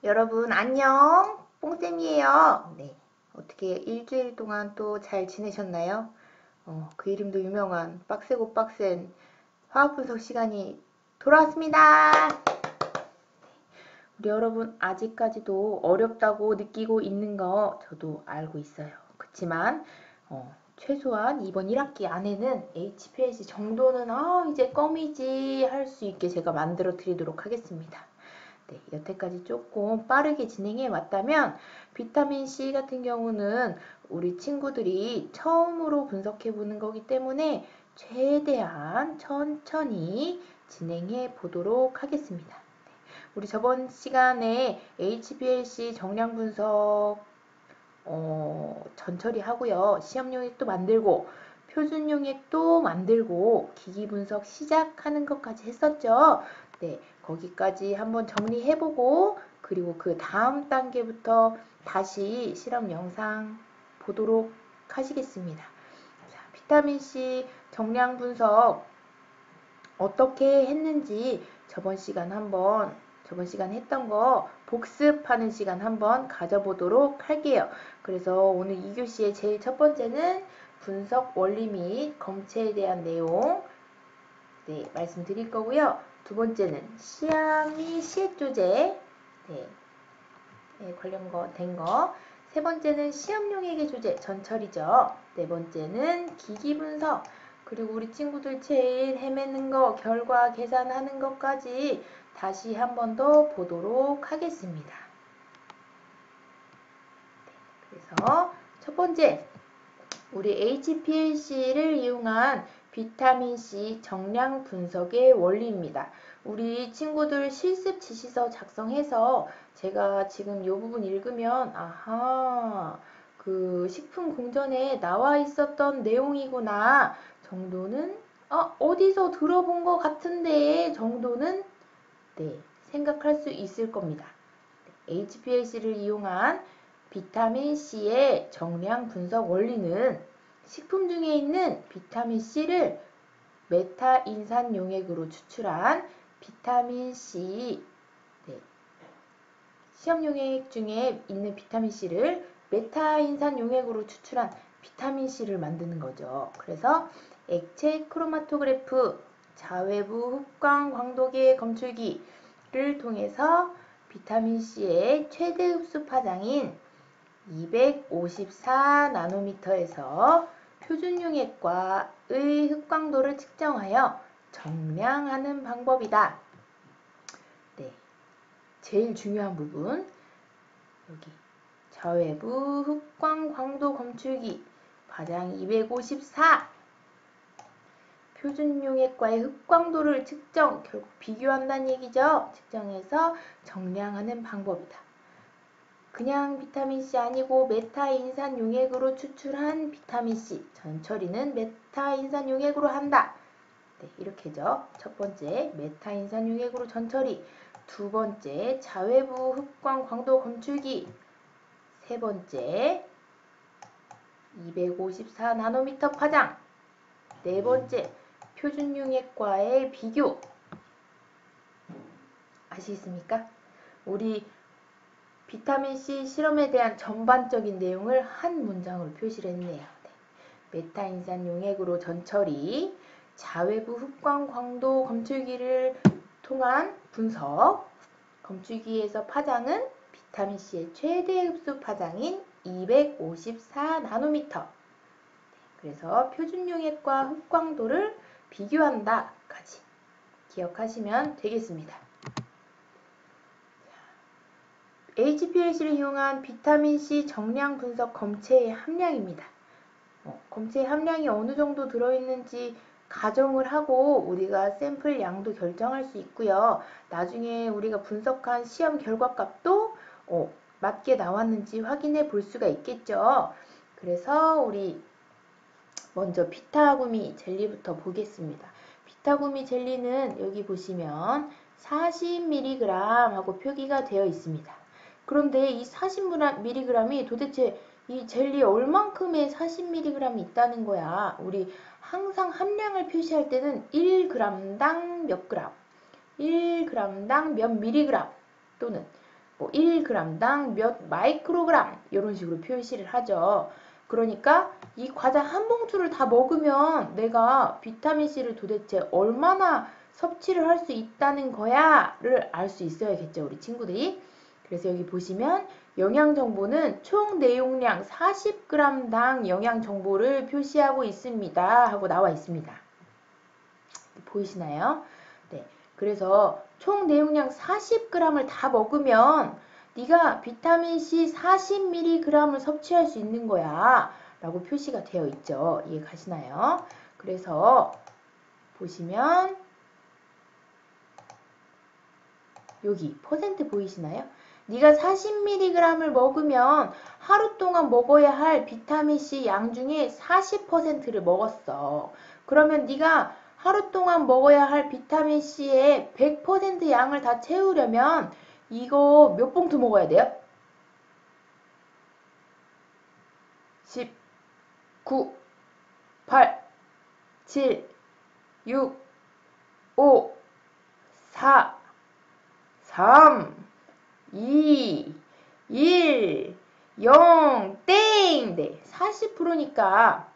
여러분 안녕, 뽕쌤이에요. 네, 어떻게 일주일 동안 또 잘 지내셨나요? 그 이름도 유명한 빡세고 빡센 화학 분석 시간이 돌아왔습니다. 우리 여러분 아직까지도 어렵다고 느끼고 있는 거 저도 알고 있어요. 그렇지만 최소한 이번 1학기 안에는 HPLC 정도는 이제 껌이지 할 수 있게 제가 만들어 드리도록 하겠습니다. 네, 여태까지 조금 빠르게 진행해 왔다면 비타민C 같은 경우는 우리 친구들이 처음으로 분석해 보는 거기 때문에 최대한 천천히 진행해 보도록 하겠습니다. 우리 저번 시간에 HPLC 정량 분석 전처리 하고요. 시험 용액도 만들고 표준 용액도 만들고 기기 분석 시작하는 것까지 했었죠. 네, 거기까지 한번 정리해보고 그리고 그 다음 단계부터 다시 실험 영상 보도록 하시겠습니다. 자, 비타민C 정량 분석 어떻게 했는지 저번 시간 했던 거 복습하는 시간 한번 가져보도록 할게요. 그래서 오늘 2교시의 제일 첫 번째는 분석 원리 및 검체에 대한 내용 말씀드릴 거고요. 두 번째는 시약 및 시액 조제 관련 된 거. 세 번째는 시험용액의 조제 전처리죠. 네 번째는 기기 분석. 그리고 우리 친구들 제일 헤매는 거 결과 계산하는 것까지 다시 한 번 더 보도록 하겠습니다. 그래서 첫 번째 우리 HPLC를 이용한 비타민C 정량 분석의 원리입니다. 우리 친구들 실습 지시서 작성해서 제가 지금 이 부분 읽으면 그 식품 공전에 나와 있었던 내용이구나 정도는 어디서 들어본 것 같은데 정도는 생각할 수 있을 겁니다. HPLC를 이용한 비타민C의 정량 분석 원리는 식품 중에 있는 비타민C를 메타인산 용액으로 추출한 비타민C 시험 용액 중에 있는 비타민C를 메타인산 용액으로 추출한 비타민C를 만드는 거죠. 그래서 액체 크로마토그래프 자외부 흡광 광도계 검출기를 통해서 비타민C의 최대 흡수 파장인 254나노미터에서 표준 용액과의 흡광도를 측정하여 정량하는 방법이다. 네, 제일 중요한 부분 여기 자외부 흡광 광도 검출기 파장 254 표준 용액과의 흡광도를 결국 비교한다는 얘기죠. 측정해서 정량하는 방법이다. 그냥 비타민C 아니고 메타인산 용액으로 추출한 비타민C 전처리는 메타인산 용액으로 한다. 이렇게죠. 첫 번째 메타인산 용액으로 전처리, 두 번째 자외부 흡광 광도 검출기, 세 번째 254나노미터 파장, 네 번째 표준 용액과의 비교. 아시겠습니까? 우리 비타민C 실험에 대한 전반적인 내용을 한 문장으로 표시를 했네요. 메타인산 용액으로 전처리, 자외부 흡광 광도 검출기를 통한 분석, 검출기에서 파장은 비타민C의 최대 흡수 파장인 254나노미터. 그래서 표준 용액과 흡광도를 비교한다까지 기억하시면 되겠습니다. HPLC를 이용한 비타민C 정량 분석 검체의 함량입니다. 검체의 함량이 어느 정도 들어있는지 가정을 하고 우리가 샘플 양도 결정할 수 있고요. 나중에 우리가 분석한 시험 결과값도 맞게 나왔는지 확인해 볼 수가 있겠죠. 그래서 우리 먼저 비타구미 젤리부터 보겠습니다. 비타구미 젤리는 여기 보시면 40mg 하고 표기가 되어 있습니다. 그런데 이 40mg이 도대체 이 젤리에 얼만큼의 40mg이 있다는 거야. 우리 항상 함량을 표시할 때는 1g당 몇 g, 1g당 몇 mg 또는 뭐 1g당 몇 마이크로그램 이런 식으로 표시를 하죠. 그러니까 이 과자 한 봉투를 다 먹으면 내가 비타민C를 도대체 얼마나 섭취를 할 수 있다는 거야를 알 수 있어야겠죠, 우리 친구들이. 그래서 여기 보시면 영양정보는 총 내용량 40g당 영양정보를 표시하고 있습니다 하고 나와 있습니다. 보이시나요? 네. 그래서 총 내용량 40g을 다 먹으면 네가 비타민C 40mg을 섭취할 수 있는 거야 라고 표시가 되어 있죠. 이해 가시나요? 그래서 보시면 여기 퍼센트 보이시나요? 네가 40mg을 먹으면 하루 동안 먹어야 할 비타민C 양 중에 40%를 먹었어. 그러면 네가 하루 동안 먹어야 할 비타민C의 100% 양을 다 채우려면 이거 몇 봉투 먹어야 돼요? 10, 9, 8, 7, 6, 5, 4, 3, 2, 1, 0, 땡! 네, 40%니까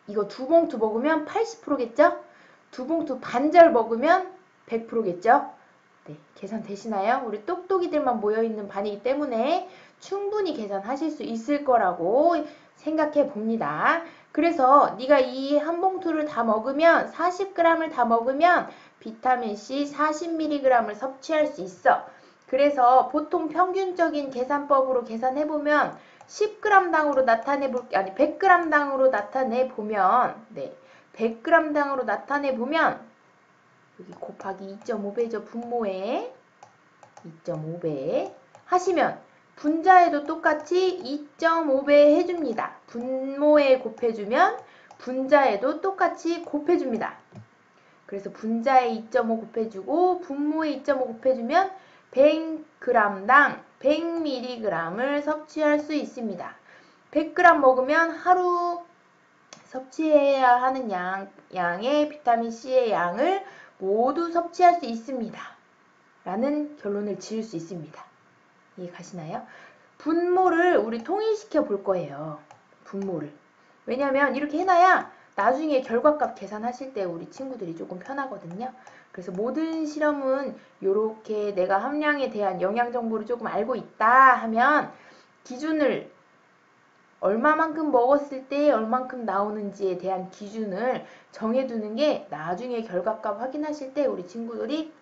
이거 두 봉투 먹으면 80%겠죠? 두 봉투 반절 먹으면 100%겠죠? 네, 계산 되시나요? 우리 똑똑이들만 모여있는 반이기 때문에 충분히 계산하실 수 있을 거라고 생각해 봅니다. 그래서 네가 이 한 봉투를 다 먹으면 40g을 다 먹으면 비타민C 40mg을 섭취할 수 있어. 그래서 보통 평균적인 계산법으로 계산해보면 10g당으로 나타내볼게, 100g당으로 나타내보면, 네, 100g당으로 나타내보면, 여기 곱하기 2.5배죠, 분모에. 2.5배 하시면, 분자에도 똑같이 2.5배 해줍니다. 분모에 곱해주면, 분자에도 똑같이 곱해줍니다. 그래서 분자에 2.5 곱해주고, 분모에 2.5 곱해주면, 100g당 100mg을 섭취할 수 있습니다. 100g 먹으면 하루 섭취해야 하는 양의 비타민C의 양을 모두 섭취할 수 있습니다. 라는 결론을 지을 수 있습니다. 이해 가시나요? 분모를 우리 통일시켜 볼 거예요. 분모를. 왜냐면 이렇게 해놔야 나중에 결과값 계산하실 때 우리 친구들이 조금 편하거든요. 그래서 모든 실험은 이렇게 내가 함량에 대한 영양 정보를 조금 알고 있다 하면 기준을 얼마만큼 먹었을 때 얼만큼 나오는지에 대한 기준을 정해두는 게 나중에 결과값 확인하실 때 우리 친구들이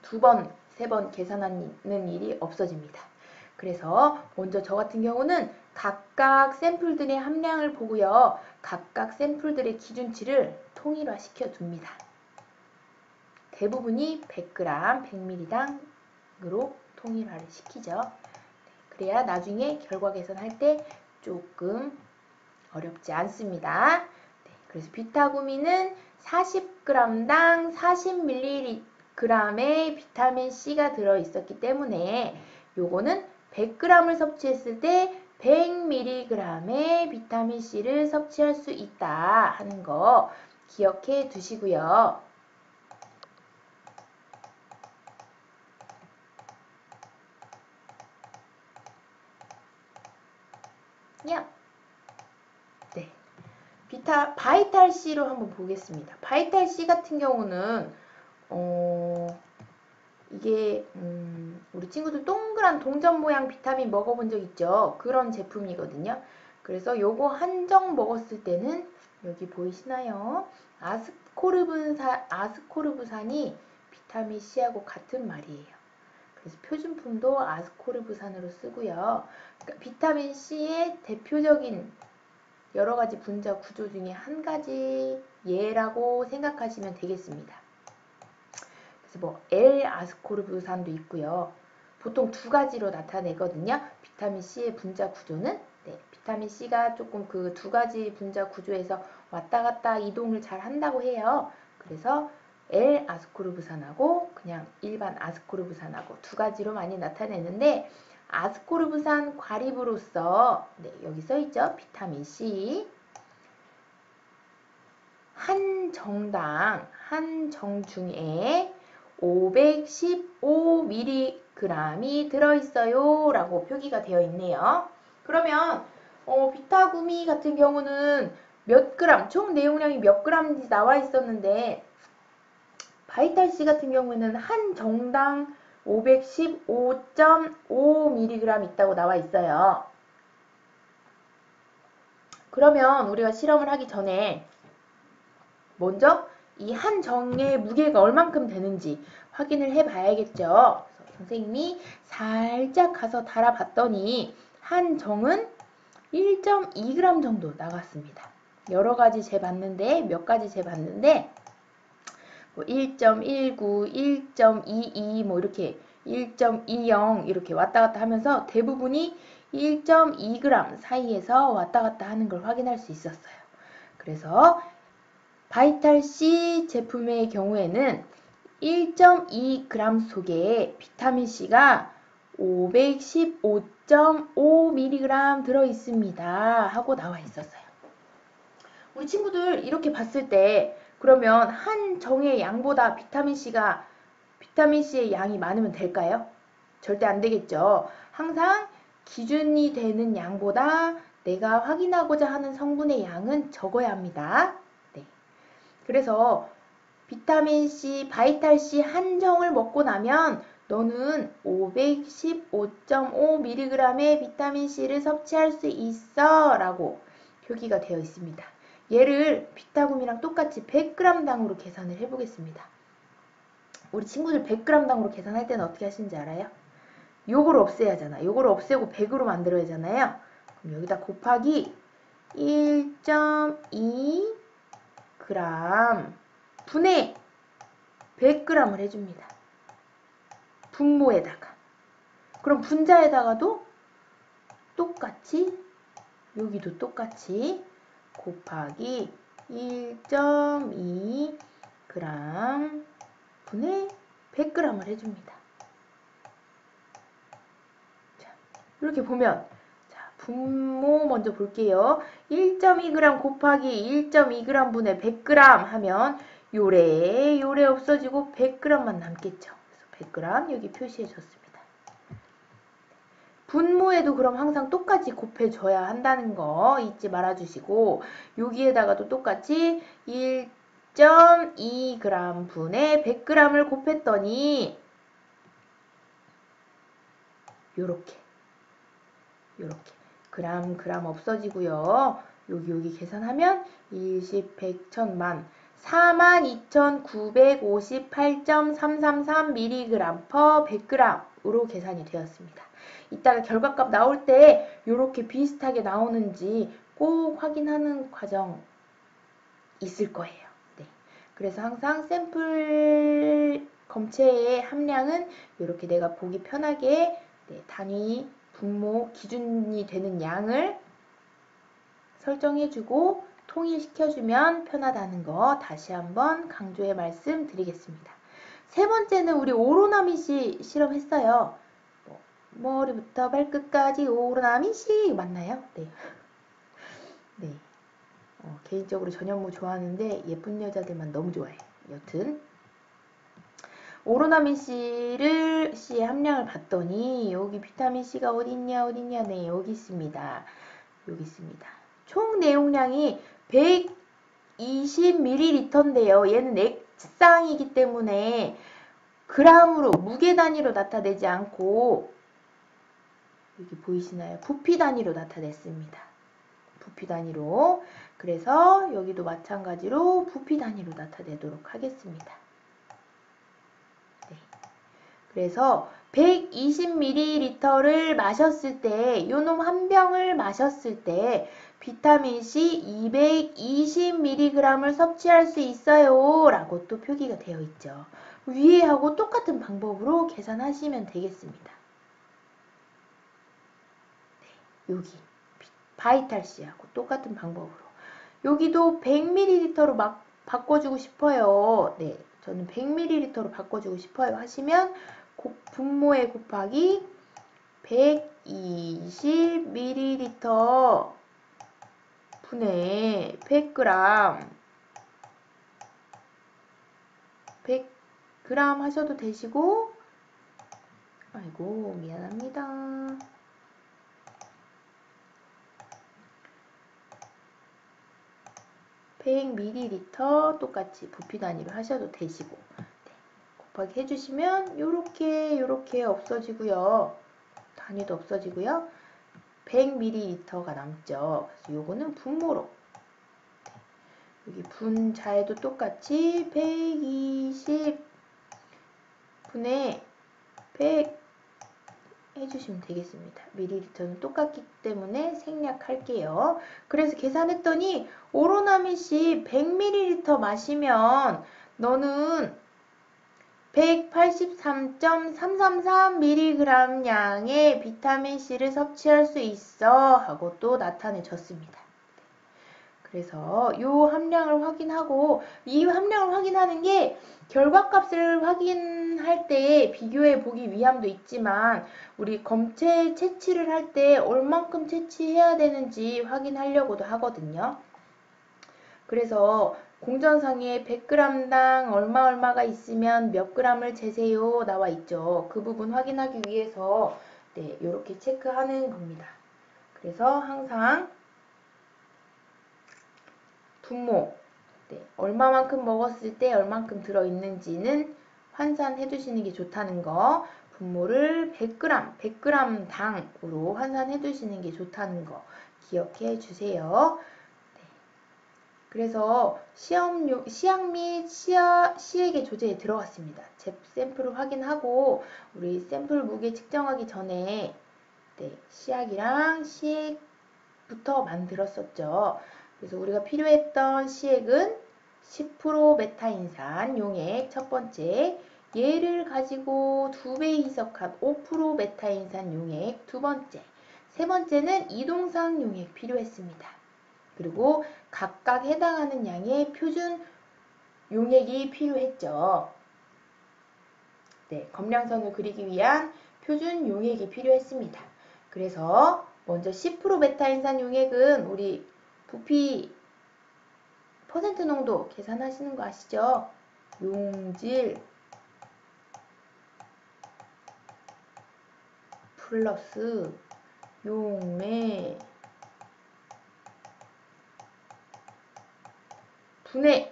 2번, 3번 계산하는 일이 없어집니다. 그래서 먼저 저 같은 경우는 각각 샘플들의 함량을 보고요. 각각 샘플들의 기준치를 통일화시켜 둡니다. 대부분이 100g, 100mg당으로 통일화를 시키죠. 그래야 나중에 결과 계산할 때 조금 어렵지 않습니다. 네, 그래서 비타구미는 40g당 40mg의 비타민C가 들어있었기 때문에 요거는 100g을 섭취했을 때 100mg의 비타민C를 섭취할 수 있다 하는 거 기억해 두시고요. 네. 바이탈C로 한번 보겠습니다. 바이탈C 같은 경우는 이게 우리 친구들 동그란 동전 모양 비타민 먹어본 적 있죠? 그런 제품이거든요. 그래서 요거 한정 먹었을 때는 여기 보이시나요? 아스코르브산이 비타민 C하고 같은 말이에요. 그래서 표준품도 아스코르브산으로 쓰고요. 그러니까 비타민 C의 대표적인 여러 가지 분자 구조 중에 한 가지 예라고 생각하시면 되겠습니다. 그래서 뭐 L-아스코르브산도 있고요. 보통 2가지로 나타내거든요. 비타민 C의 분자 구조는 비타민 C가 조금 그 2가지 분자 구조에서 왔다 갔다 이동을 잘 한다고 해요. 그래서 L-아스코르브산하고 그냥 일반 아스코르브산하고 2가지로 많이 나타내는데 아스코르브산 과립으로서 여기 써있죠. 비타민 C 한 정중 515mg g이 들어있어요 라고 표기가 되어 있네요. 그러면 비타구미 같은 경우는 몇 그램, 총 내용량이 몇 그램인지 나와 있었는데 바이탈C 같은 경우에는 한 정당 515.5mg 있다고 나와 있어요. 그러면 우리가 실험을 하기 전에 먼저 이 한 정의 무게가 얼만큼 되는지 확인을 해 봐야겠죠. 선생님이 살짝 가서 달아봤더니 한 정은 1.2g 정도 나갔습니다. 여러 가지 재봤는데 몇 가지 재봤는데 1.19, 1.22 뭐 이렇게 1.20 이렇게 왔다 갔다 하면서 대부분이 1.2g 사이에서 왔다 갔다 하는 걸 확인할 수 있었어요. 그래서 바이탈C 제품의 경우에는 1.2g 속에 비타민C가 515.5mg 들어있습니다 하고 나와 있었어요. 우리 친구들 이렇게 봤을 때 그러면 한 정의 양보다 비타민C의 양이 많으면 될까요? 절대 안 되겠죠. 항상 기준이 되는 양보다 내가 확인하고자 하는 성분의 양은 적어야 합니다. 네. 그래서 비타민C, 바이탈C 한 정을 먹고 나면 너는 515.5mg의 비타민C를 섭취할 수 있어 라고 표기가 되어 있습니다. 얘를 비타굼이랑 똑같이 100g당으로 계산을 해보겠습니다. 우리 친구들 100g당으로 계산할 때는 어떻게 하시는지 알아요? 요거를 없애야 하잖아. 요거를 없애고 100으로 만들어야 하잖아요. 그럼 여기다 곱하기 1.2g 분의 100g을 해줍니다. 분모에다가. 그럼 분자에다가도 똑같이 여기도 똑같이 곱하기 1.2g 분의 100g을 해줍니다. 자, 이렇게 보면 자, 분모 먼저 볼게요. 1.2g 곱하기 1.2g 분의 100g 하면 요래 없어지고 100g만 남겠죠. 그래서 100g 여기 표시해 줬습니다. 분모에도 그럼 항상 똑같이 곱해줘야 한다는 거 잊지 말아주시고 여기에다가도 똑같이 1.2g 분의 100g을 곱했더니 요렇게 그람 없어지고요. 여기 계산하면 20, 100, 1000만 42,958.333mg per 100g으로 계산이 되었습니다. 이따가 결과값 나올 때 이렇게 비슷하게 나오는지 꼭 확인하는 과정 있을 거예요. 네. 그래서 항상 샘플 검체의 함량은 이렇게 내가 보기 편하게 단위, 분모, 기준이 되는 양을 설정해주고 통일시켜주면 편하다는 거 다시 한번 강조해 말씀드리겠습니다. 세 번째는 우리 오로나민C 실험했어요. 머리부터 발끝까지 오로나민C 맞나요? 네. 네. 개인적으로 전현무 좋아하는데 예쁜 여자들만 너무 좋아해요. 여튼 오로나민C의 함량을 봤더니 여기 비타민C가 어딨냐 네 여기 있습니다. 총 내용량이 120ml인데요. 얘는 액상이기 때문에 g으로 무게 단위로 나타내지 않고 여기 보이시나요? 부피 단위로 나타냈습니다. 부피 단위로. 그래서 여기도 마찬가지로 부피 단위로 나타내도록 하겠습니다. 네. 그래서 120ml를 마셨을 때, 요놈 한 병을 마셨을 때 비타민C 220mg을 섭취할 수 있어요 라고 또 표기가 되어 있죠. 위에 하고 똑같은 방법으로 계산하시면 되겠습니다. 네, 여기 바이탈C하고 똑같은 방법으로 여기도 100ml로 막 바꿔주고 싶어요. 네, 저는 100ml로 바꿔주고 싶어요 하시면 분모에 곱하기 120ml 분의 100g 100g 하셔도 되시고 아이고, 미안합니다. (100ml) 똑같이 부피 단위로 하셔도 되시고, 네, 곱하기 해주시면 요렇게 없어지고요. 단위도 없어지고요. 100ml가 남죠. 그래서 요거는 분모로, 네, 여기 분자에도 똑같이 120 분의 100 해주시면 되겠습니다. 밀리리터는 똑같기 때문에 생략할게요. 그래서 계산했더니 오로나민 씨 100ml 마시면 너는 183.333mg 양의 비타민C를 섭취할 수 있어 하고 또 나타내줬습니다. 그래서 이 함량을 확인하고, 이 함량을 확인하는 게 결과값을 확인할 때 비교해 보기 위함도 있지만 우리 검체 채취를 할 때 얼만큼 채취해야 되는지 확인하려고도 하거든요. 그래서 공전상에 100g당 얼마가 있으면 몇 g을 재세요 나와 있죠. 그 부분 확인하기 위해서 네, 이렇게 체크하는 겁니다. 그래서 항상 분모, 네, 얼마만큼 먹었을 때 얼만큼 들어있는지는 환산해 두시는 게 좋다는 거, 분모를 100g 당으로 환산해 두시는 게 좋다는 거 기억해 주세요. 네. 그래서 시약 및 시액의 조제에 들어갔습니다. 샘플을 확인하고 우리 샘플 무게 측정하기 전에 네, 시약이랑 시액부터 만들었었죠. 그래서 우리가 필요했던 시액은 10% 메타인산 용액 첫 번째, 얘를 가지고 2배 희석한 5% 메타인산 용액 두 번째, 세 번째는 이동상 용액 필요했습니다. 그리고 각각 해당하는 양의 표준 용액이 필요했죠. 네, 검량선을 그리기 위한 표준 용액이 필요했습니다. 그래서 먼저 10% 메타인산 용액은 우리 부피 퍼센트 농도 계산하시는 거 아시죠? 용질 플러스 용매 분해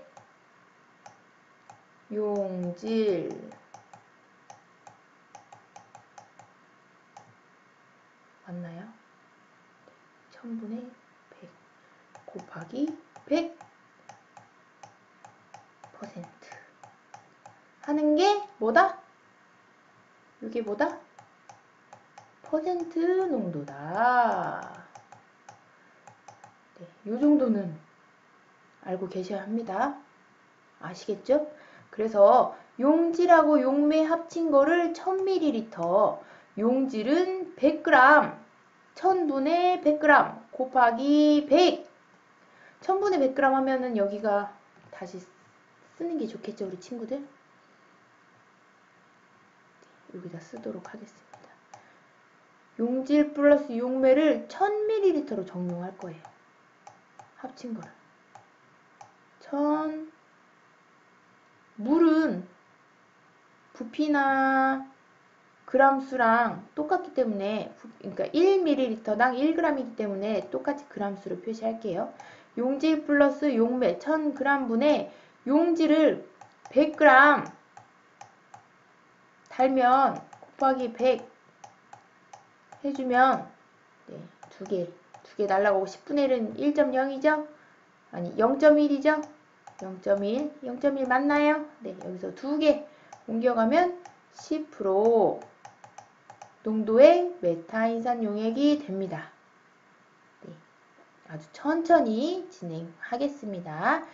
용질 맞나요? 1000분의 100 곱하기 100% 하는 게 뭐다? 이게 뭐다? 퍼센트 농도다. 네, 이 정도는 알고 계셔야 합니다. 아시겠죠? 그래서 용질하고 용매 합친 거를 1000ml, 용질은 100g, 1000분의 100g 곱하기 100. 1000분의 100g 하면은 여기가 다시 쓰는 게 좋겠죠, 우리 친구들? 여기다 쓰도록 하겠습니다. 용질 플러스 용매를 1000ml로 적용할 거예요. 합친 거를. 물은 부피나 그람수랑 똑같기 때문에, 그러니까 1ml당 1g이기 때문에 똑같이 그람수로 표시할게요. 용질 플러스 용매 1000g분의 용질을 100g 달면 곱하기 100 해주면 네, 두 개 날라가고 10분의 1은 1.0이죠? 아니 0.1이죠? 0.1 맞나요? 네, 여기서 두 개 옮겨가면 10% 농도의 메타인산 용액이 됩니다. 네, 아주 천천히 진행하겠습니다.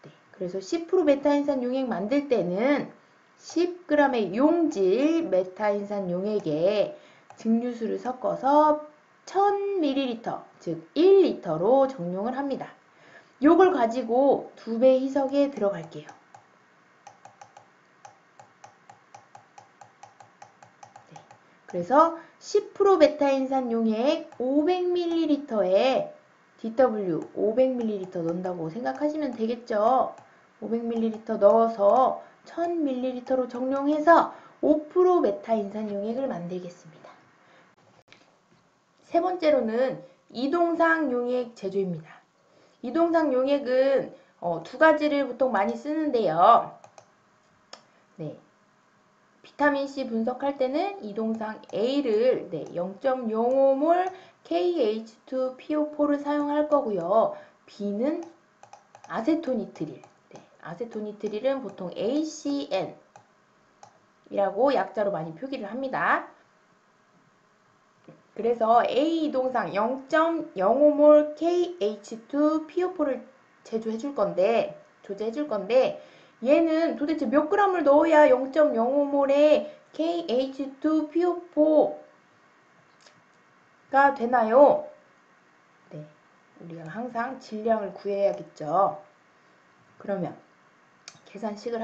네, 그래서 10% 메타인산 용액 만들 때는 10g의 용질 메타인산 용액에 증류수를 섞어서 1000ml, 즉 1리터로 정용을 합니다. 요걸 가지고 2배 희석에 들어갈게요. 네, 그래서 10% 메타인산 용액 500ml에 DW 500ml 넣는다고 생각하시면 되겠죠. 500ml 넣어서 1000ml로 정용해서 5% 메타인산 용액을 만들겠습니다. 세 번째로는 이동상 용액 제조입니다. 이동상 용액은 두 가지를 보통 많이 쓰는데요. 네. 비타민C 분석할 때는 이동상 A를 0.05몰 KH2PO4를 사용할 거고요. B는 아세토니트릴. 아세토니트릴은 보통 ACN 이라고 약자로 많이 표기를 합니다. 그래서 A 이동상 0.05몰 KH2PO4를 조제해 줄 건데 얘는 도대체 몇 g을 넣어야 0.05몰의 KH2PO4가 되나요? 네, 우리가 항상 질량을 구해야겠죠. 그러면 계산식을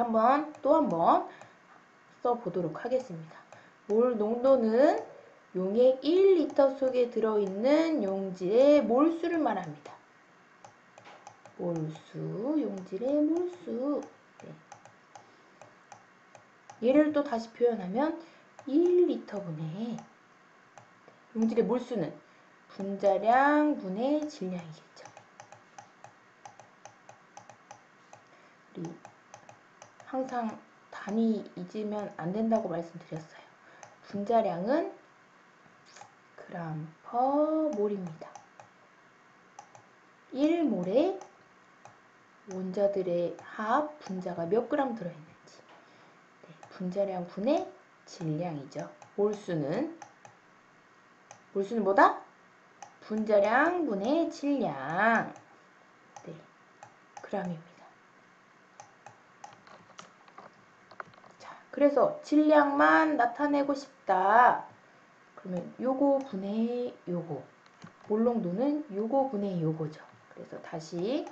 또 한번 써보도록 하겠습니다. 몰 농도는 용액 1리터 속에 들어있는 용질의 몰수를 말합니다. 몰수, 용질의 몰수. 네. 얘를 또 다시 표현하면 1리터분의 용질의 몰수는 분자량 분의 질량이겠죠. 우리 항상 단위 잊으면 안 된다고 말씀드렸어요. 분자량은 그램 퍼 몰입니다. 1몰에 원자들의 합 분자가 몇 그램 들어있는지. 분자량 분의 질량이죠. 몰수는 뭐다? 분자량 분의 질량. 네, 그램입니다. 자, 그래서 질량만 나타내고 싶다. 그러면 요거 분의 요거. 몰농도는 요거 분의 요거죠. 그래서 다시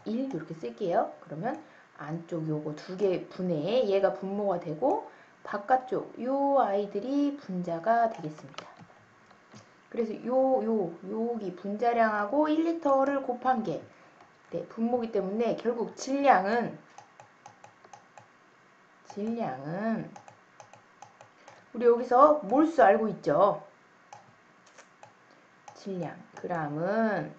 1 이렇게 쓸게요. 그러면 안쪽 요거 두 개 분해 얘가 분모가 되고 바깥쪽 요 아이들이 분자가 되겠습니다. 그래서 여기 분자량하고 1리터를 곱한 게 분모기 때문에 결국 질량은 우리 여기서 몰수 알고 있죠? 질량 그램은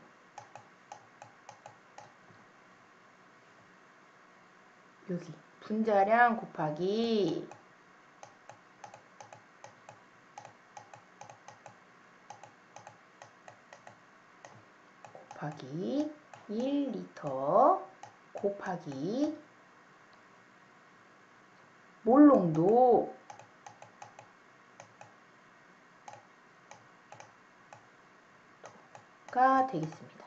여기 분자량 곱하기 곱하기 1리터 곱하기 몰농도가 되겠습니다.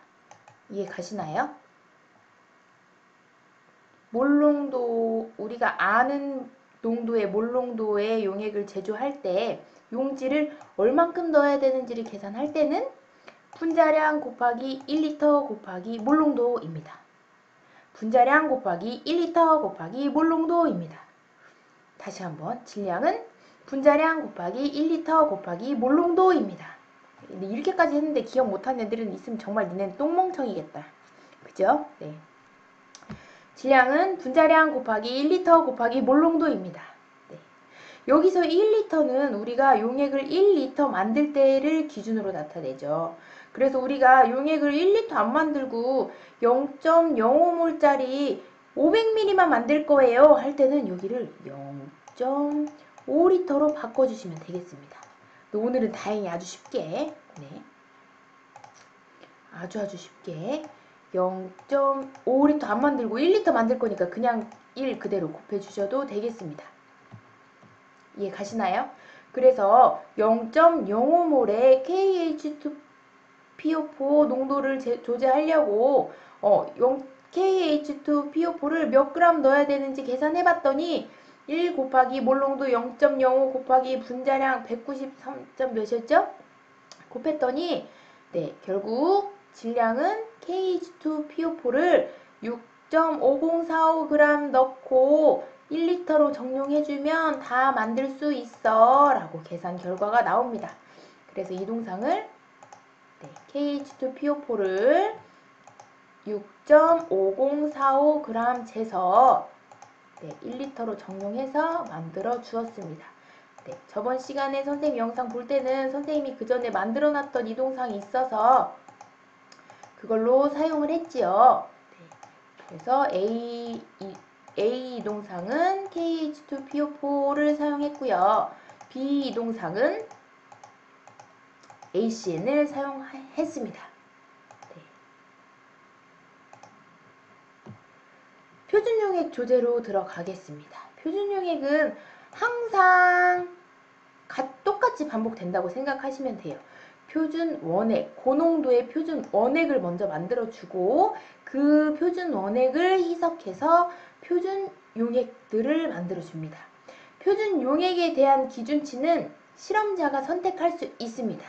이해 가시나요? 몰농도 우리가 아는 농도의 몰농도의 용액을 제조할 때 용질을 얼만큼 넣어야 되는지를 계산할 때는 분자량 곱하기 1리터 곱하기 몰농도입니다. 분자량 곱하기 1리터 곱하기 몰농도입니다. 다시 한번 질량은 분자량 곱하기 1리터 곱하기 몰농도입니다. 이렇게까지 했는데 기억 못하는 애들은 있으면 정말 니네는 똥멍청이겠다. 그죠? 네. 질량은 분자량 곱하기 1리터 곱하기 몰농도입니다. 네. 여기서 1리터는 우리가 용액을 1리터 만들 때를 기준으로 나타내죠. 그래서 우리가 용액을 1리터 안 만들고 0.05몰짜리 500ml만 만들 거예요 할 때는 여기를 0.5리터로 바꿔주시면 되겠습니다. 오늘은 다행히 아주 쉽게 아주 쉽게 0.5리터 안 만들고 1리터 만들 거니까 그냥 1 그대로 곱해주셔도 되겠습니다. 이해 가시나요? 그래서 0.05몰의 KH2PO4 농도를 조제하려고 KH2PO4를 몇 그램 넣어야 되는지 계산해봤더니 1 곱하기 몰농도 0.05 곱하기 분자량 193점 몇이었죠? 곱했더니 결국 질량은 KH2PO4를 6.5045g 넣고 1리터로 정용해주면 다 만들 수 있어 라고 계산 결과가 나옵니다. 그래서 이 동상을 KH2PO4를 6.5045g 재서 1리터로 정용해서 만들어 주었습니다. 저번 시간에 선생님 영상 볼 때는 선생님이 그 전에 만들어 놨던 이동상이 있어서 그걸로 사용을 했지요. 그래서 A 이동상은 KH2PO4를 사용했고요. B 이동상은 ACN을 사용했습니다. 표준용액 조제로 들어가겠습니다. 표준용액은 항상 똑같이 반복된다고 생각하시면 돼요. 표준 원액, 고농도의 표준 원액을 먼저 만들어주고 그 표준 원액을 희석해서 표준 용액들을 만들어줍니다. 표준 용액에 대한 기준치는 실험자가 선택할 수 있습니다.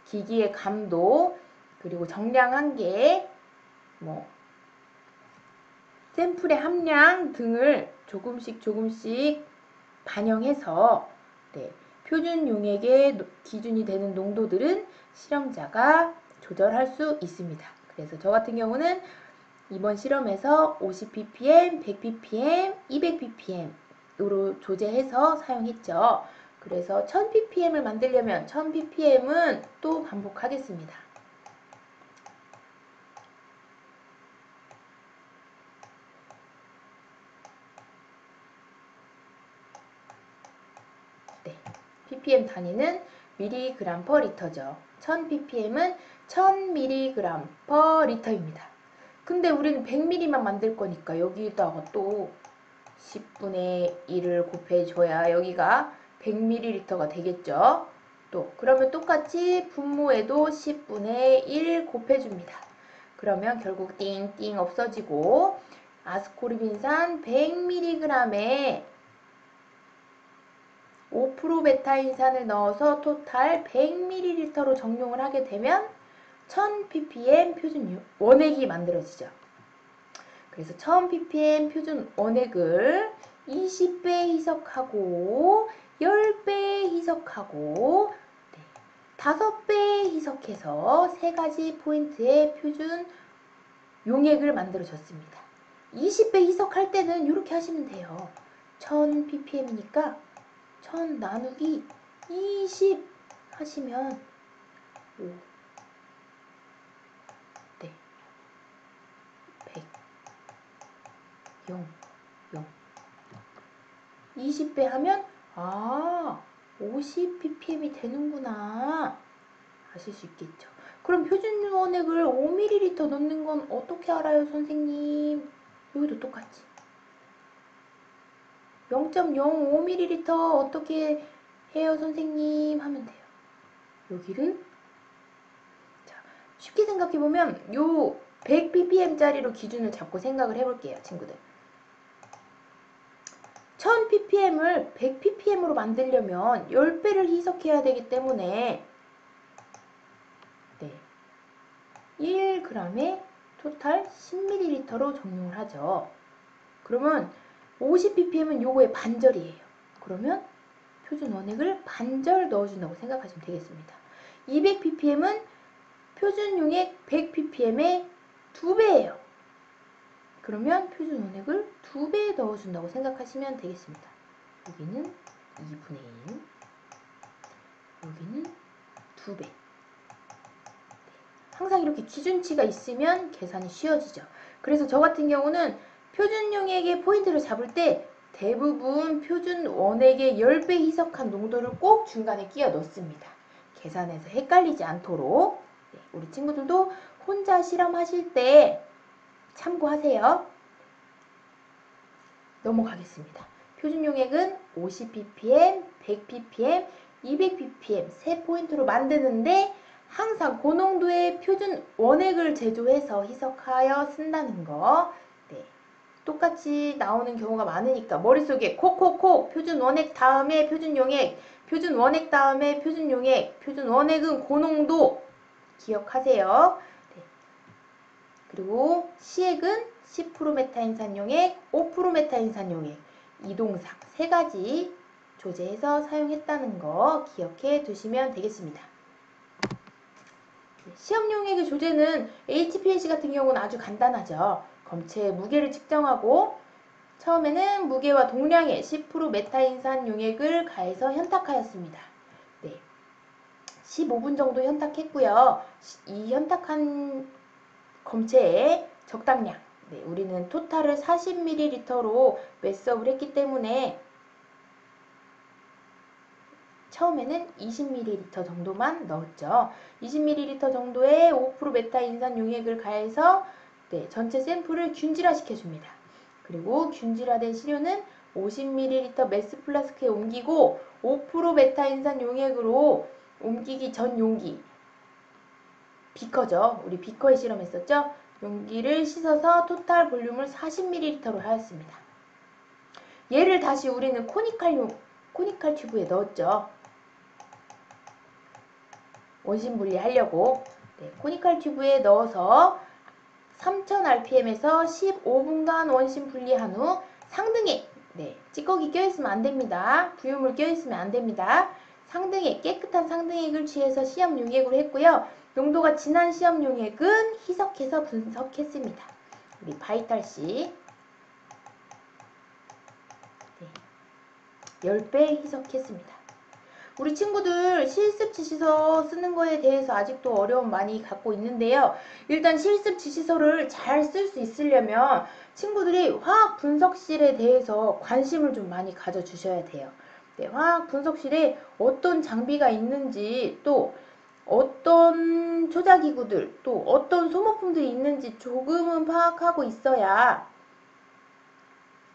기기의 감도, 그리고 정량 한계, 샘플의 함량 등을 조금씩 반영해서 표준 용액의 기준이 되는 농도들은 실험자가 조절할 수 있습니다. 그래서 저 같은 경우는 이번 실험에서 50ppm, 100ppm, 200ppm으로 조제해서 사용했죠. 그래서 1000ppm을 만들려면 1000ppm은 또 반복하겠습니다. ppm 단위는 mg/L죠. 1000ppm은 1000mg/L입니다. 근데 우리는 100ml만 만들 거니까 여기다가 또 10분의 1을 곱해줘야 여기가 100ml가 되겠죠. 그러면 똑같이 분모에도 10분의 1 곱해줍니다. 그러면 결국 띵띵 없어지고 아스코르빈산 100mg에 5% 베타인산을 넣어서 토탈 100ml로 정용을 하게 되면 1000ppm 표준 원액이 만들어지죠. 그래서 1000ppm 표준 원액을 20배 희석하고 10배 희석하고 5배 희석해서 세 가지 포인트의 표준 용액을 만들어줬습니다. 20배 희석할 때는 이렇게 하시면 돼요. 1000ppm이니까 1000 나누기 20 하시면 5, 100, 0, 0 20배 하면 50ppm이 되는구나 아실 수 있겠죠. 그럼 표준 원액을 5ml 넣는 건 어떻게 알아요, 선생님? 여기도 똑같이 0.05ml 어떻게 해요, 선생님? 하면 돼요. 여기를 쉽게 생각해보면 요 100ppm짜리로 기준을 잡고 생각을 해볼게요, 친구들. 1000ppm을 100ppm으로 만들려면 10배를 희석해야 되기 때문에 1g에 토탈 10ml로 정용을 하죠. 그러면 50ppm은 요거의 반절이에요. 그러면 표준 원액을 반절 넣어준다고 생각하시면 되겠습니다. 200ppm은 표준 용액 100ppm의 2배예요. 그러면 표준 원액을 2배 넣어준다고 생각하시면 되겠습니다. 여기는 2분의 1, 여기는 2배. 항상 이렇게 기준치가 있으면 계산이 쉬워지죠. 그래서 저 같은 경우는 표준 용액의 포인트를 잡을 때 대부분 표준 원액의 10배 희석한 농도를 꼭 중간에 끼워 넣습니다. 계산해서 헷갈리지 않도록. 우리 친구들도 혼자 실험하실 때 참고하세요. 넘어가겠습니다. 표준 용액은 50ppm, 100ppm, 200ppm 세 포인트로 만드는데 항상 고농도의 표준 원액을 제조해서 희석하여 쓴다는 거. 똑같이 나오는 경우가 많으니까 머릿속에 콕콕콕 표준 원액 다음에 표준 용액, 표준 원액 다음에 표준 용액, 표준 원액은 고농도 기억하세요. 그리고 시액은 10% 메타인산 용액, 5% 메타인산 용액, 이동상 세 가지 조제해서 사용했다는 거 기억해 두시면 되겠습니다. 시험 용액의 조제는 HPLC 같은 경우는 아주 간단하죠. 검체의 무게를 측정하고 처음에는 무게와 동량의 10% 메타인산 용액을 가해서 현탁하였습니다. 네, 15분 정도 현탁했고요. 이 현탁한 검체의 적당량, 네, 우리는 토탈을 40ml로 매스업을 했기 때문에 처음에는 20ml 정도만 넣었죠. 20ml 정도의 5% 메타인산 용액을 가해서 네, 전체 샘플을 균질화 시켜줍니다. 그리고 균질화된 시료는 50ml 매스 플라스크에 옮기고 5% 메타인산 용액으로 옮기기 전 용기, 비커죠. 우리 비커에 실험했었죠. 용기를 씻어서 토탈 볼륨을 40ml로 하였습니다. 얘를 다시 우리는 코니칼 튜브에 넣었죠. 원심 분리하려고. 네, 코니칼 튜브에 넣어서 3000rpm에서 15분간 원심 분리한 후 상등에, 네, 찌꺼기 껴있으면 안됩니다. 부유물 껴있으면 안됩니다. 상등액, 깨끗한 상등액을 취해서 시험 용액으로 했고요. 농도가 진한 시험 용액은 희석해서 분석했습니다. 우리 바이탈씨, 네, 10배 희석했습니다. 우리 친구들 실습 지시서 쓰는 거에 대해서 아직도 어려움 많이 갖고 있는데요. 일단 실습 지시서를 잘 쓸 수 있으려면 친구들이 화학 분석실에 대해서 관심을 좀 많이 가져주셔야 돼요. 네, 화학 분석실에 어떤 장비가 있는지, 또 어떤 초자기구들, 또 어떤 소모품들이 있는지 조금은 파악하고 있어야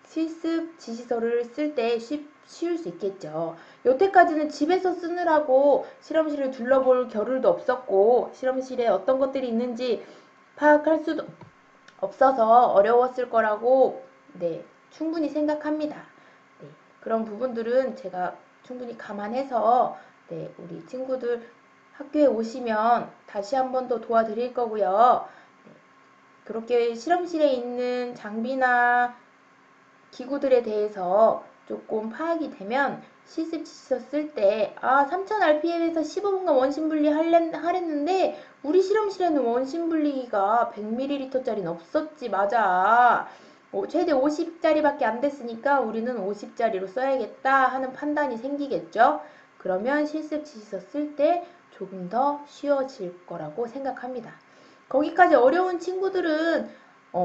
실습 지시서를 쓸 때 쉬울 수 있겠죠. 여태까지는 집에서 쓰느라고 실험실을 둘러볼 겨를도 없었고 실험실에 어떤 것들이 있는지 파악할 수도 없어서 어려웠을 거라고 네, 충분히 생각합니다. 네, 그런 부분들은 제가 충분히 감안해서 네, 우리 친구들 학교에 오시면 다시 한 번 더 도와드릴 거고요. 네, 그렇게 실험실에 있는 장비나 기구들에 대해서 조금 파악이 되면 실습 지시서 쓸 때 3000rpm에서 15분간 원심 분리 하랬는데 우리 실험실에는 원심 분리기가 100ml짜리는 없었지. 맞아. 최대 50짜리밖에 안 됐으니까 우리는 50짜리로 써야겠다 하는 판단이 생기겠죠. 그러면 실습 지시서 쓸 때 조금 더 쉬워질 거라고 생각합니다. 거기까지 어려운 친구들은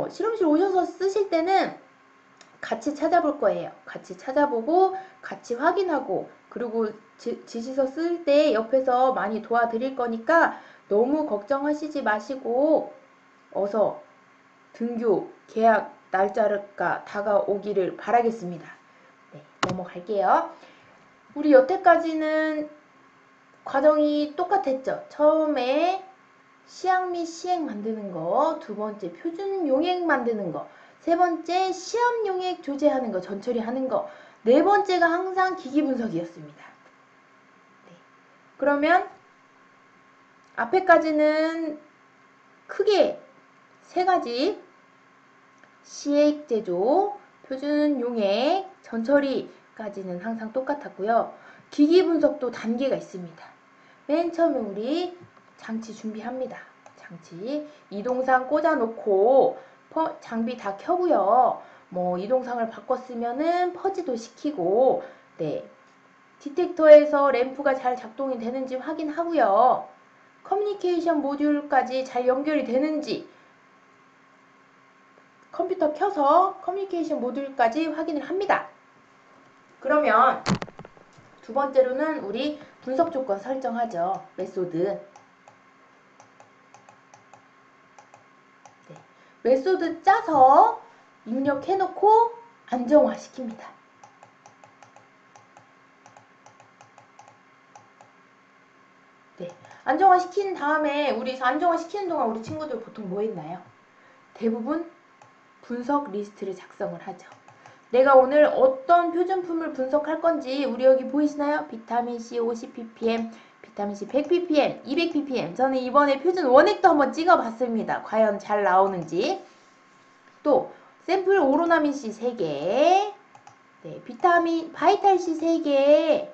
실험실 오셔서 쓰실 때는 같이 찾아볼 거예요. 같이 찾아보고 같이 확인하고 그리고 지시서 쓸 때 옆에서 많이 도와드릴 거니까 너무 걱정하시지 마시고 어서 등교 계약 날짜가 다가오기를 바라겠습니다. 네, 넘어갈게요. 우리 여태까지는 과정이 똑같았죠. 처음에 시약 및 시액 만드는 거, 두 번째 표준 용액 만드는 거, 세 번째 시험 용액 조제하는 거, 전처리하는 거, 네 번째가 항상 기기 분석이었습니다. 네. 그러면 앞에까지는 크게 세 가지 시액 제조, 표준 용액, 전처리까지는 항상 똑같았고요. 기기 분석도 단계가 있습니다. 맨 처음에 우리 장치 준비합니다. 장치 이동상 꽂아놓고 장비 다 켜고요. 뭐 이동상을 바꿨으면은 퍼지도 시키고, 네, 디텍터에서 램프가 잘 작동이 되는지 확인하고요. 커뮤니케이션 모듈까지 잘 연결이 되는지 컴퓨터 켜서 커뮤니케이션 모듈까지 확인을 합니다. 그러면 두 번째로는 우리 분석 조건 설정하죠. 메소드. 네. 메소드 짜서 입력해놓고 안정화시킵니다. 네. 안정화시킨 다음에 우리 안정화시키는 동안 우리 친구들 보통 뭐 했나요? 대부분 분석 리스트를 작성을 하죠. 내가 오늘 어떤 표준품을 분석할 건지 우리 여기 보이시나요? 비타민C 50ppm, 비타민C 100ppm, 200ppm. 저는 이번에 표준 원액도 한번 찍어봤습니다. 과연 잘 나오는지. 또 샘플 오로나민C 3개, 네, 바이탈C 3개,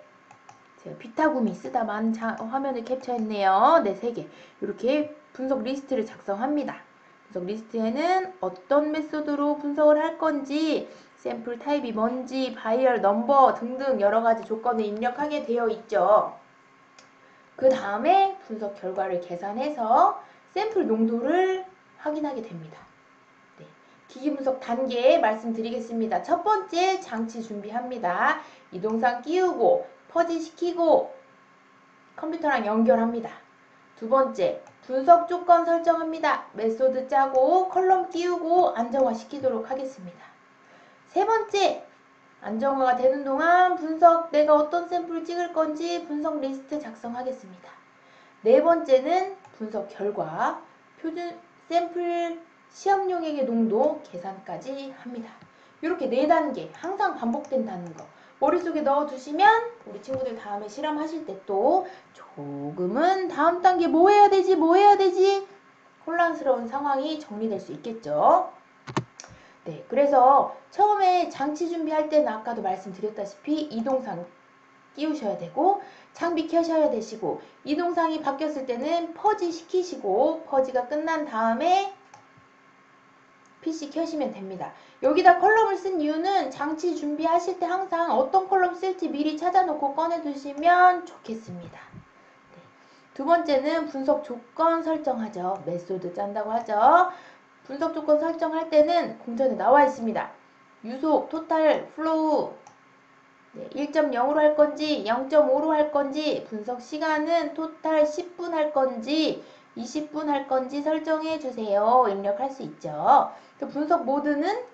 제가 비타구미 쓰다만 화면을 캡처했네요. 네, 3개. 이렇게 분석 리스트를 작성합니다. 분석 리스트에는 어떤 메소드로 분석을 할 건지, 샘플 타입이 뭔지, 바이얼 넘버 등등 여러 가지 조건을 입력하게 되어 있죠. 그 다음에 분석 결과를 계산해서 샘플 농도를 확인하게 됩니다. 네. 기기 분석 단계 말씀드리겠습니다. 첫 번째, 장치 준비합니다. 이동상 끼우고 퍼지시키고 컴퓨터랑 연결합니다. 두 번째, 분석 조건 설정합니다. 메소드 짜고 컬럼 띄우고 안정화 시키도록 하겠습니다. 세 번째, 안정화가 되는 동안 내가 어떤 샘플을 찍을 건지 분석 리스트 작성하겠습니다. 네 번째는 분석 결과, 표준 샘플 시험용액의 농도 계산까지 합니다. 이렇게 4단계 항상 반복된다는 거 머릿속에 넣어두시면 우리 친구들 다음에 실험하실 때 또 조금은 다음 단계 뭐 해야 되지 혼란스러운 상황이 정리될 수 있겠죠. 네, 그래서 처음에 장치 준비할 때는 아까도 말씀드렸다시피 이동상 끼우셔야 되고 장비 켜셔야 되시고 이동상이 바뀌었을 때는 퍼지 시키시고 퍼지가 끝난 다음에 PC 켜시면 됩니다. 여기다 컬럼을 쓴 이유는 장치 준비하실 때 항상 어떤 컬럼 쓸지 미리 찾아놓고 꺼내두시면 좋겠습니다. 네. 두 번째는 분석 조건 설정하죠. 메소드 짠다고 하죠. 분석 조건 설정할 때는 공전에 나와 있습니다. 유속, 토탈, 플로우 1.0으로 할 건지 0.5로 할 건지 분석 시간은 토탈 10분 할 건지 20분 할 건지 설정해 주세요. 입력할 수 있죠. 분석 모드는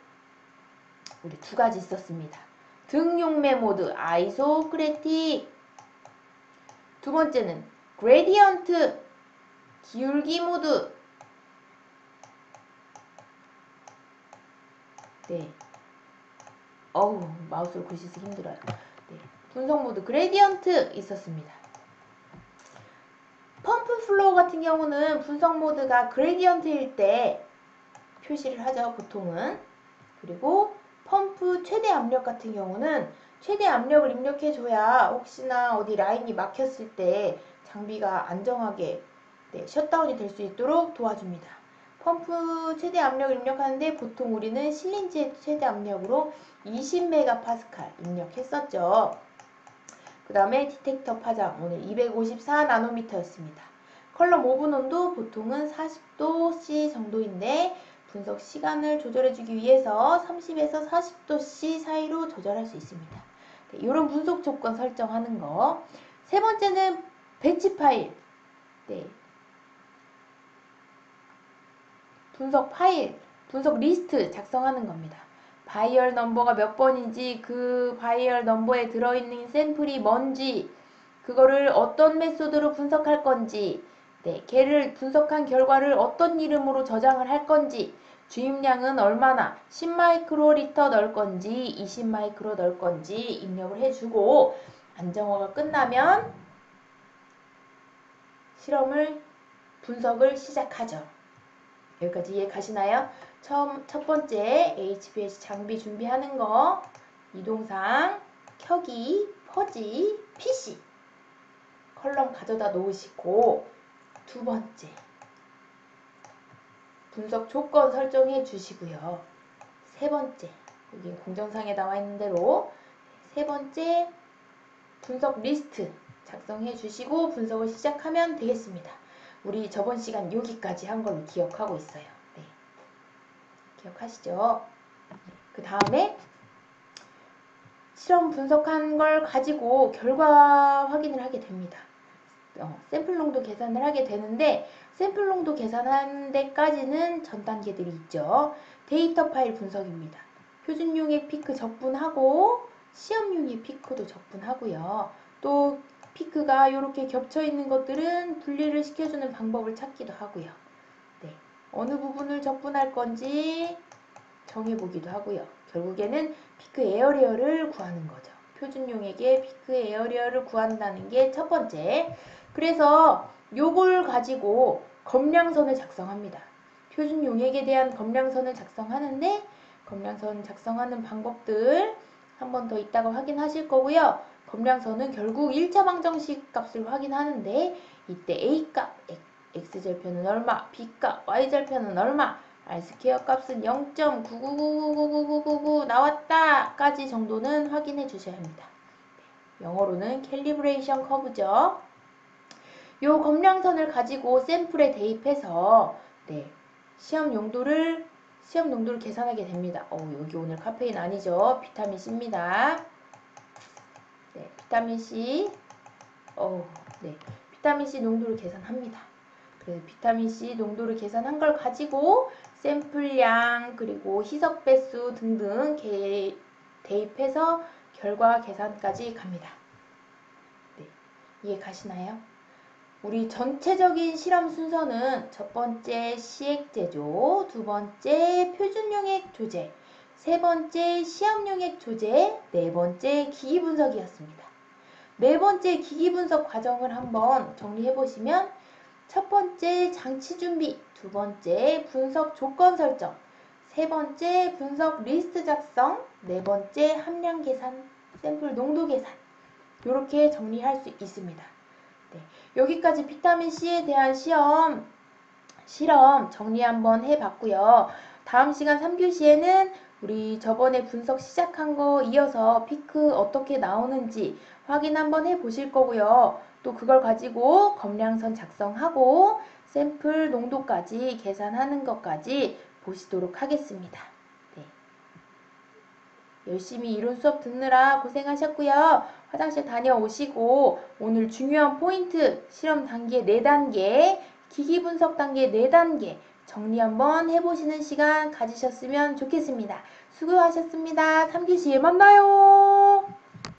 우리 2가지 있었습니다. 등용매 모드 아이소크레틱, 두 번째는 그레디언트 기울기 모드. 네. 마우스로 글씨 쓰기 힘들어요. 네. 분석 모드 그레디언트 있었습니다. 펌프 플로우 같은 경우는 분석 모드가 그레디언트일 때 표시를 하죠, 보통은. 그리고 펌프 최대 압력 같은 경우는 최대 압력을 입력해줘야 혹시나 어디 라인이 막혔을 때 장비가 안정하게 셧다운이 될 수 있도록 도와줍니다. 펌프 최대 압력을 입력하는데 보통 우리는 실린지의 최대 압력으로 20메가파스칼 입력했었죠. 그 다음에 디텍터 파장 오늘 254나노미터였습니다. 컬럼 오븐 온도 보통은 40도C 정도인데 분석 시간을 조절해주기 위해서 30에서 40도C 사이로 조절할 수 있습니다. 네, 이런 분석 조건 설정하는 거. 세 번째는 배치 파일. 네. 분석 파일, 분석 리스트 작성하는 겁니다. 바이얼 넘버가 몇 번인지, 그 바이얼 넘버에 들어있는 샘플이 뭔지, 그거를 어떤 메소드로 분석할 건지, 걔를 분석한 결과를 어떤 이름으로 저장을 할 건지, 주입량은 얼마나 10마이크로리터 넣을 건지 20마이크로 넣을 건지 입력을 해주고 안정화가 끝나면 분석을 시작하죠. 여기까지 이해 가시나요? 첫 번째 HBS 장비 준비하는 거, 이동상, 켜기, 퍼지, PC 컬럼 가져다 놓으시고, 두 번째 분석 조건 설정해 주시고요. 세 번째, 여기 공정상에 나와 있는 대로 세 번째 분석 리스트 작성해 주시고 분석을 시작하면 되겠습니다. 우리 저번 시간 여기까지 한 걸로 기억하고 있어요. 네. 기억하시죠? 그 다음에 실험 분석한 걸 가지고 결과 확인을 하게 됩니다. 샘플 농도 계산을 하게 되는데 샘플 농도 계산한 데까지는 전 단계들이 있죠. 데이터 파일 분석입니다. 표준용액 피크 적분하고 시험용액 피크도 적분하고요. 또 피크가 이렇게 겹쳐 있는 것들은 분리를 시켜주는 방법을 찾기도 하고요. 네, 어느 부분을 적분할 건지 정해보기도 하고요. 결국에는 피크 에어리어를 구하는 거죠. 표준용액의 피크 에어리어를 구한다는 게 첫 번째. 그래서 요걸 가지고 검량선을 작성합니다. 표준 용액에 대한 검량선을 작성하는데 검량선 작성하는 방법들 한 번 더 이따가 확인하실 거고요. 검량선은 결국 1차 방정식 값을 확인하는데 이때 A값 X절편은 얼마, B값 Y절편은 얼마, R스퀘어 값은 0.999999999 나왔다 까지 정도는 확인해 주셔야 합니다. 영어로는 캘리브레이션 커브죠. 요 검량선을 가지고 샘플에 대입해서 시험 용도를 계산하게 됩니다. 여기 오늘 카페인 아니죠. 비타민 C입니다. 비타민 C. 비타민 C 농도를 계산합니다. 그래서 비타민 C 농도를 계산한 걸 가지고 샘플량 그리고 희석 배수 등등 대입해서 결과 계산까지 갑니다. 이해 가시나요? 우리 전체적인 실험 순서는 첫 번째 시액제조, 두 번째 표준용액 조제, 세 번째 시험용액 조제, 네 번째 기기분석이었습니다. 네 번째 기기분석 과정을 한번 정리해 보시면 첫 번째 장치 준비, 두 번째 분석 조건 설정, 세 번째 분석 리스트 작성, 네 번째 함량 계산, 샘플 농도 계산 이렇게 정리할 수 있습니다. 여기까지 비타민 C에 대한 실험 정리 한번 해봤고요. 다음 시간 3교시에는 우리 저번에 분석 시작한 거 이어서 피크 어떻게 나오는지 확인 한번 해보실 거고요. 또 그걸 가지고 검량선 작성하고 샘플 농도까지 계산하는 것까지 보시도록 하겠습니다. 열심히 이론 수업 듣느라 고생하셨고요. 화장실 다녀오시고 오늘 중요한 포인트 실험 단계 4단계, 기기 분석 단계 4단계 정리 한번 해보시는 시간 가지셨으면 좋겠습니다. 수고하셨습니다. 3교시에 만나요.